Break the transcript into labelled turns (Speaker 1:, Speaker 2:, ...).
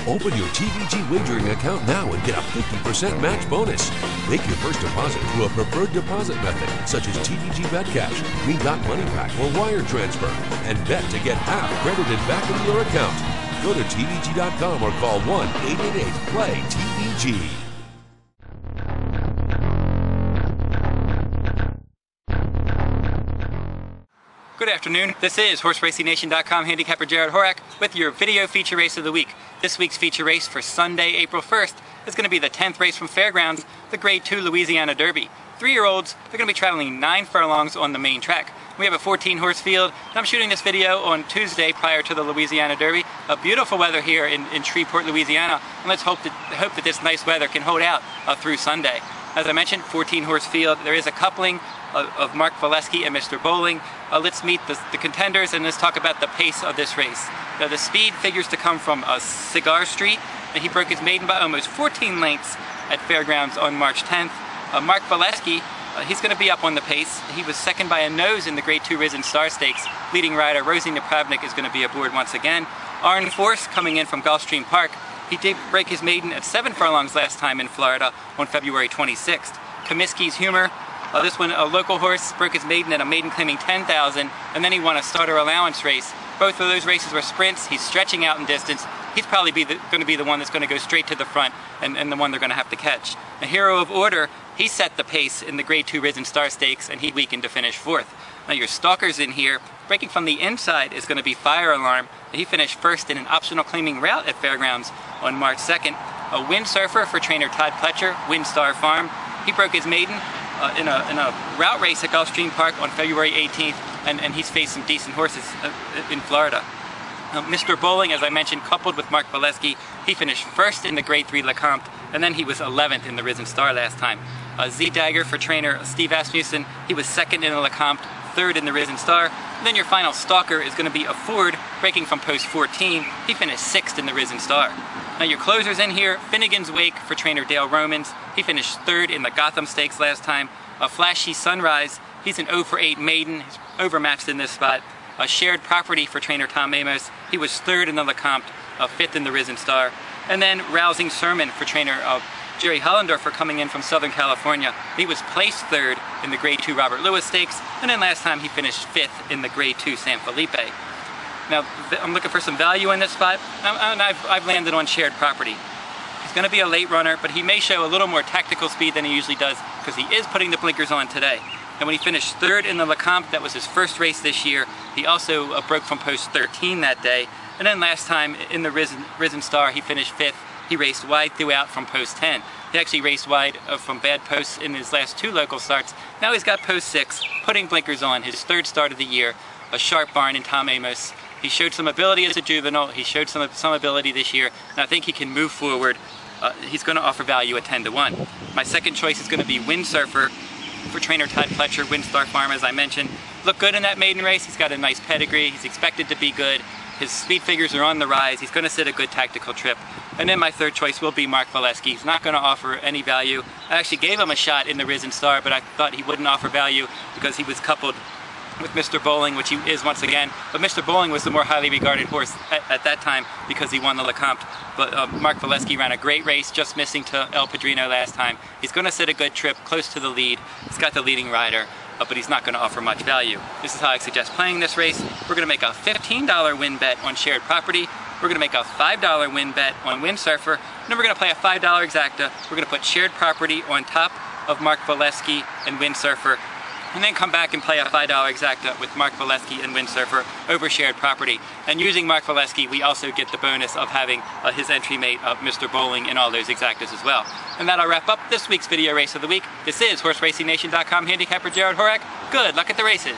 Speaker 1: Open your TVG wagering account now and get a 50% match bonus. Make your first deposit through a preferred deposit method, such as TVG BetCash, Green Dot Money Pack, or wire transfer, and bet to get half credited back into your account. Go to TVG.com or call 1-888-PLAY-TVG.
Speaker 2: Good afternoon. This is HorseRacingNation.com handicapper Jared Horak with your video feature race of the week. This week's feature race for Sunday, April 1st is going to be the 10th race from Fairgrounds, the Grade 2 Louisiana Derby. 3-year-olds, they're going to be traveling 9 furlongs on the main track. We have a 14-horse field, and I'm shooting this video on Tuesday prior to the Louisiana Derby. Beautiful weather here in Shreveport, Louisiana, and let's hope that this nice weather can hold out through Sunday. As I mentioned, 14-horse field. There is a coupling of Mark Valeski and Mr. Bowling. Let's meet the contenders and let's talk about the pace of this race. Now, the speed figures to come from Cigar Street, and he broke his maiden by almost 14 lengths at Fairgrounds on March 10th. Mark Valeski, he's going to be up on the pace. He was second by a nose in the Grade 2 Risen Star Stakes. Leading rider Rosie Napravnik is going to be aboard once again. Arn Force coming in from Gulfstream Park. He did break his maiden at 7 furlongs last time in Florida on February 26th. Comiskey's Humor, this one, a local horse, broke his maiden at a maiden claiming 10,000, and then he won a starter allowance race. Both of those races were sprints. He's stretching out in distance. He's probably going to be the one that's going to go straight to the front and the one they're going to have to catch. A Hero of Order, he set the pace in the Grade 2 Risen Star Stakes, and he weakened to finish 4th. Now your stalkers in here, breaking from the inside is going to be Fire Alarm. He finished 1st in an optional claiming route at Fairgrounds on March 2nd. A Windsurfer for trainer Todd Pletcher, Windstar Farm. He broke his maiden in a route race at Gulfstream Park on February 18th, and he's faced some decent horses in Florida. Mr. Bowling, as I mentioned, coupled with Mark Valeski, he finished 1st in the Grade 3 Lecomte, and then he was 11th in the Risen Star last time. Z-Dagger for trainer Steve Asmussen, he was 2nd in the Lecomte, 3rd in the Risen Star. And then your final stalker is going to be a Ford, breaking from post 14. He finished 6th in the Risen Star. Now your closers in here, Finnegan's Wake for trainer Dale Romans. He finished 3rd in the Gotham Stakes last time. A Flashy Sunrise, he's an 0 for 8 maiden. He's overmatched in this spot. A Shared Property for trainer Tom Amos. He was 3rd in the Lecomte, 5th in the Risen Star. And then Rousing Sermon for trainer Jerry Hollendorfer coming in from Southern California. He was placed 3rd in the Grade 2 Robert Lewis Stakes, and then last time he finished 5th in the Grade 2 San Felipe. Now, I'm looking for some value in this spot, and I've landed on Shared Property. He's going to be a late runner, but he may show a little more tactical speed than he usually does because he is putting the blinkers on today. And when he finished 3rd in the Lecomte, that was his first race this year. He also broke from post 13 that day. And then last time in the Risen Star, he finished 5th. He raced wide throughout from post 10. He actually raced wide from bad posts in his last 2 local starts. Now he's got post 6, putting blinkers on, his 3rd start of the year, a Sharp Barn in Tom Amos. He showed some ability as a juvenile. He showed some ability this year, and I think he can move forward. He's going to offer value at 10-1. My second choice is going to be Windsurfer for trainer Todd Pletcher, Windstar Farm, as I mentioned. Looked good in that maiden race. He's got a nice pedigree. He's expected to be good. His speed figures are on the rise. He's going to sit a good tactical trip. And then my third choice will be Mark Valeski. He's not going to offer any value. I actually gave him a shot in the Risen Star, but I thought he wouldn't offer value because he was coupled with Mr. Bowling, which he is once again. But Mr. Bowling was the more highly regarded horse at that time because he won the Lecomte. But Mark Valeski ran a great race, just missing to El Padrino last time. He's going to sit a good trip, close to the lead. He's got the leading rider, but he's not going to offer much value. This is how I suggest playing this race. We're going to make a $15 win bet on Shared Property. We're going to make a $5 win bet on Windsurfer. And then we're going to play a $5 exacta. We're going to put Shared Property on top of Mark Valeski and Windsurfer, and then come back and play a $5 exacta with Mark Valeski and Windsurfer over Shared Property. And using Mark Valeski, we also get the bonus of having his entry mate, Mr. Bowling, in all those exactas as well. And that'll wrap up this week's video race of the week. This is HorseRacingNation.com handicapper Jared Horak. Good luck at the races.